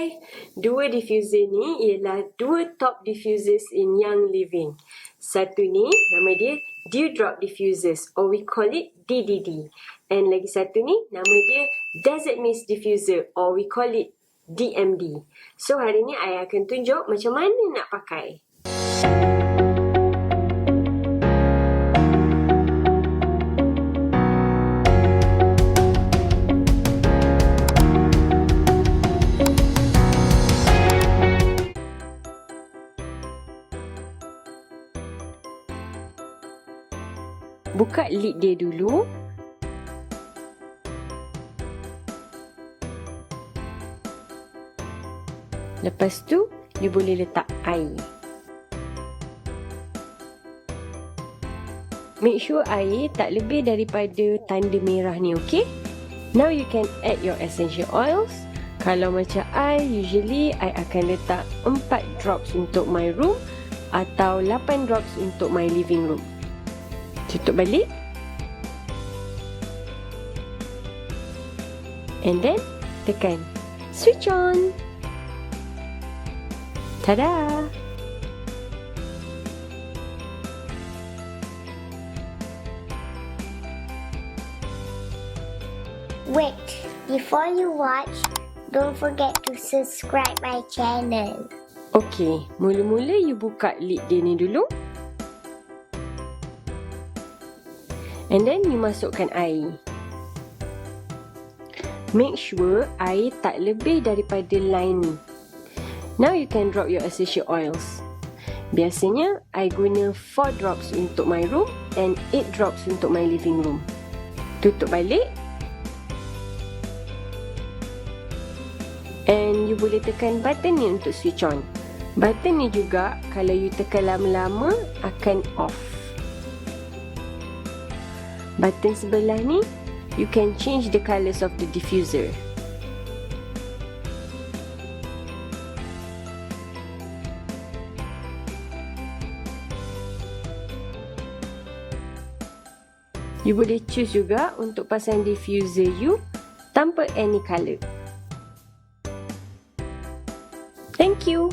Hai, dua diffuser ni ialah dua top diffusers in young living. Satu ni nama dia dewdrop diffusers or we call it DDD. And lagi satu ni nama dia desert mist diffuser or we call it DMD. So hari ni I akan tunjuk macam mana nak pakai. Buka lid dia dulu. Lepas tu, you boleh letak air. Make sure air tak lebih daripada tanda merah ni, okay? Now you can add your essential oils. Kalau macam I, usually I akan letak 4 drops untuk my room atau 8 drops untuk my living room. Tutup balik. And then, tekan switch on. Tada! Wait, before you watch, don't forget to subscribe my channel. Okay, mula-mula you buka lid dia ni dulu. And then you masukkan air. Make sure air tak lebih daripada line ni. Now you can drop your essential oils. Biasanya I guna 4 drops untuk my room and 8 drops untuk my living room. Tutup balik. And you boleh tekan button ni untuk switch on. Button ni juga kalau you tekan lama-lama akan off. Button sebelah ni, you can change the colours of the diffuser. You boleh choose juga untuk pasang diffuser you tanpa any colour. Thank you.